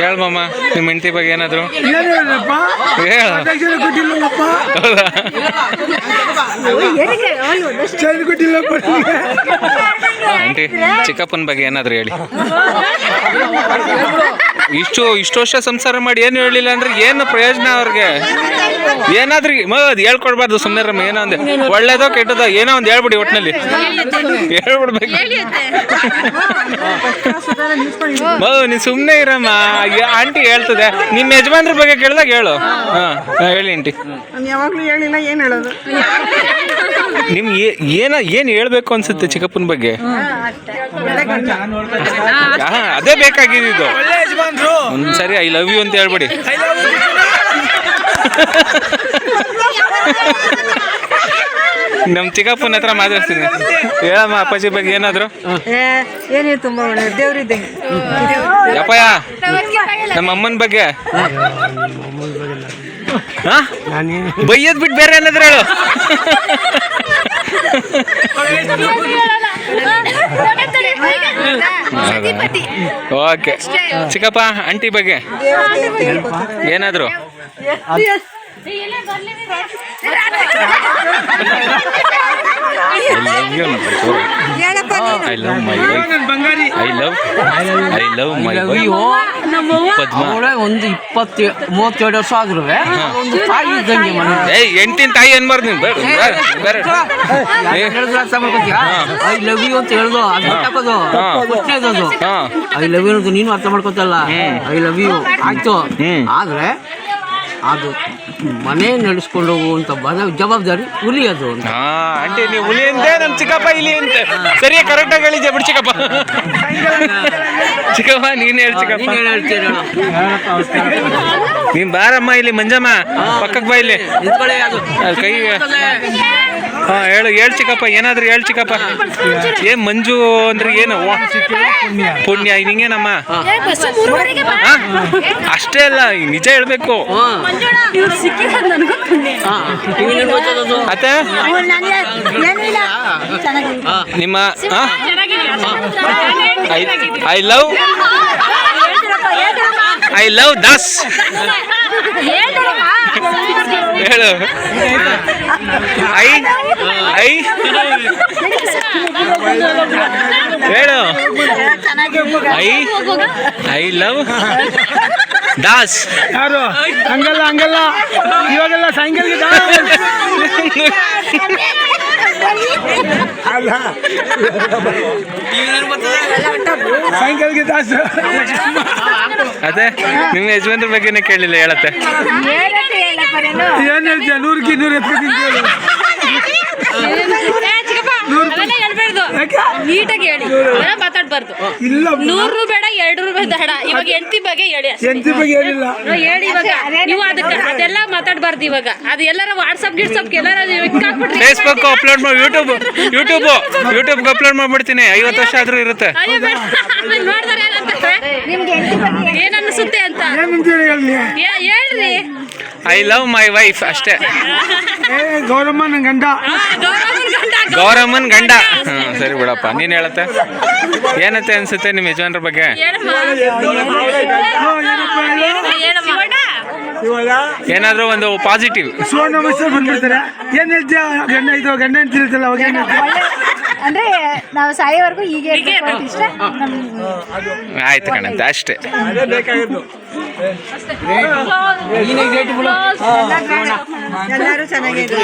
ಹೇಳ ಮಾಮ, ನಿಮ್ಮ ಹೆಂಡತಿ ಬಗ್ಗೆ ಏನಾದ್ರು ಆಂಟಿ ಚಿಕ್ಕಪ್ಪನ ಬಗ್ಗೆ ಏನಾದ್ರು ಹೇಳಿ. ಇಷ್ಟು ವರ್ಷ ಸಂಸಾರ ಮಾಡಿ ಏನು ಹೇಳಿಲ್ಲ ಅಂದ್ರೆ ಏನು ಪ್ರಯೋಜನ ಅವ್ರಿಗೆ? ಏನಾದ್ರೂ ಹೇಳ್ಕೊಡ್ಬಾರ್ದು ಸುಮ್ಮನೆ ರಮ್ಮ. ಏನೋ ಒಂದು ಒಳ್ಳೇದೋ ಕೆಟ್ಟದೋ ಏನೋ ಒಂದು ಹೇಳ್ಬಿಡಿ, ಒಟ್ಟಿನಲ್ಲಿ ಹೇಳ್ಬಿಡ್ಬೇಕು. ನೀನು ಸುಮ್ಮನೆ ಇರಮ್ಮ, ಆಂಟಿ ಹೇಳ್ತದೆ. ನಿಮ್ಮ ಯಜಮಾನ್ರ ಬಗ್ಗೆ ಕೇಳಿದಾಗ ಹೇಳು. ಹೇಳಿ ಆಂಟಿ. ಯಾವಾಗ್ಲೂ ಹೇಳಿಲ್ಲ, ಏನು ಹೇಳೋದು? ನಿಮ್ಗೆ ಏನು ಹೇಳ್ಬೇಕು ಅನ್ಸುತ್ತೆ ಚಿಕ್ಕಪ್ಪನ ಬಗ್ಗೆ? ಅದೇ ಬೇಕಾಗಿದ್ದು. ಒಂದ್ಸರಿ ಐ ಲವ್ ಯು ಅಂತ ಹೇಳ್ಬಿಡಿ. ನಮ್ಮ ಚಿಕ್ಕಪ್ಪನ ಹತ್ರ ಮಾತಾಡ್ತೀನಿ. ಹೇಳಮ್ಮ ಅಪ್ಪಾಜಿ ಬಗ್ಗೆ ಏನಾದ್ರು. ಏನೇ ತುಂಬಾ ಒಳ್ಳೆ ದೇವ್ರಿದ್ದಂಗೆ. ಯಪ್ಪಯ್ಯ, ನಮ್ಮ ಅಮ್ಮನ ಬಗ್ಗೆ ಬೈಯದ್ ಬಿಟ್ಟು ಬೇರೆ ಏನಾದ್ರು ಹೇಳು. ಓಕೆ. ಚಿಕ್ಕಪ್ಪ ಆಂಟಿ ಬಗ್ಗೆ ಏನಾದ್ರು? I love my wife. I love my wife. ಒಂದು 20-37 ವರ್ಷ ಆದ್ರೂ ತಾಯಿ ಇದ್ದಂಗೆ ಮನೆ. ಎಂಟಿನ ತಾಯಿ ಅನ್ಬಾರ್ದು ನೀನು. ಐ ಲವ್ ಯು ಅಂತ ಹೇಳ್ದು, ಅದು ಐ ಲವ್ ಯು ಅಂತ ನೀನು ಅರ್ಥ ಮಾಡ್ಕೊತಲ್ಲ. ಐ ಲವ್ ಯು ಆಯ್ತು, ಆದ್ರೆ ಅದು ಮನೆ ನಡೆಸ್ಕೊಂಡು ಹೋಗುವಂತ ಜವಾಬ್ದಾರಿ ಹುಲಿ ಅದು. ಆಂಟಿ ನೀವು ಹುಲಿ ಅಂತೆ, ನಮ್ಮ ಚಿಕ್ಕಪ್ಪ ಇಲ್ಲಿ ಅಂತೆ. ಸರಿಯಾ, ಕರೆಕ್ಟಾಗಿ ಹೇಳಿದ್ದೆ ಬಿಡಿ ಚಿಕ್ಕಪ್ಪ. ಚಿಕ್ಕಪ್ಪ ನೀನು ಹೇಳಿ. ಚಿಕ್ಕಪ್ಪ ನೀನ್ ಬಾರಮ್ಮ ಇಲ್ಲಿ. ಮಂಜಮ್ಮ ಪಕ್ಕಕ್ಕೆ ಬಾ ಇಲ್ಲಿ. ಕೈ ಹೇಳು ಚಿಕ್ಕಪ್ಪ. ಏನಾದ್ರು ಹೇಳಿ ಚಿಕ್ಕಪ್ಪ. ಏನ್ ಮಂಜು ಅಂದ್ರೆ ಏನು? ಪುಣ್ಯ ನಿಂಗೇನಮ್ಮ? ಅಷ್ಟೇ ಅಲ್ಲ, ನಿಜ ಹೇಳ್ಬೇಕು. ಅತ್ತೆ ನಿಮ್ಮ ಐ ಲವ್ ದಾಸ್ ಹೇಳು. ಹೇಳು. I love Das. ಯಾರು? ಹಂಗಲ್ಲ ಇವಾಗೆಲ್ಲ ಸಾಯಂಕಾಲಕ್ಕೆ ಸಾಯಂಕಾಲಕ್ಕೆ ದಾಸ್. ಅದೇ ನಿಮ್ಮ ಯಜಮಾನ್ರ ಬಗ್ಗೆನೇ ಕೇಳಿಲ್ಲ, ಹೇಳತ್ತೆ. ಏನ್ ಹೇಳ್ತೀಯ? 100ಕ್ಕೆ 100 ಎತ್ಕೊತೀನಿ. ನೀಟಾಗಿ ಹೇಳಿ, ಮಾತಾಡ್ಬಾರ್ದು. 100 ಬೇಡ, 2 ಬೇಡ. ಇವಾಗ ಹೆಂಡತಿ ಬಗ್ಗೆ ಹೇಳಿ. ಹೆಂಡತಿ ಬಗ್ಗೆ ಹೇಳಿಲ್ಲ ಹೇಳಿ. ಇವಾಗ ನೀವು ಅದಕ್ಕೆ ಅದೆಲ್ಲ ಮಾತಾಡ್ಬಾರ್ದು. ಇವಾಗ ಅದು ಎಲ್ಲಾರ ವಾಟ್ಸಪ್ ಗಿಟ್ಸಪ್ ಎಲ್ಲಾರ ಫೇಸ್ಬುಕ್ ಅಪ್ಲೋಡ್ ಮಾಡಿ, ಯೂಟ್ಯೂಬ್ ಅಪ್ಲೋಡ್ ಮಾಡ್ಬಿಡ್ತೀನಿ. 50 ವರ್ಷ ಆದ್ರೂ ಇರುತ್ತೆ. ನೋಡ್ತಾರೆ ಏನ್ ಅನ್ಸುತ್ತೆ ಅಂತ ಹೇಳ್ರಿ. ಐ ಲವ್ ಮೈ ವೈಫ್ ಅಷ್ಟೇ. ಗೌರಮ್ಮನ ಗಂಡ. ಗೌರಮ್ಮನ್ ಗಂಡ. ಸರಿ ಬಿಡಪ್ಪ, ನೀನ್ ಹೇಳತ್ತೆ. ಏನತ್ತೆ ಅನ್ಸುತ್ತೆ ನಿಮ್ಮ ಯಜಮಾನ್ರ ಬಗ್ಗೆ? ಏನಾದ್ರು ಒಂದು ಪಾಸಿಟಿವ್. ಬಂದ್ಬಿಡ್ತಾರೆ. ಏನ್ ಹೇಳ್ತೀಯ? ಗಂಡ ಹೇಳ್ತಿರ್ತಲ್ಲ, ಅವಾಗ ಏನ್ ಹೇಳ್ತೀಯ? ಅಂದ್ರೆ ನಾವು ಸಾಯೋವರೆಗೂ ಹೀಗೆ ಇಷ್ಟ. ಆಯ್ತು ಕಣಂತೆ, ಅಷ್ಟೇ. ಎಲ್ಲರೂ ಚೆನ್ನಾಗಿದೆ.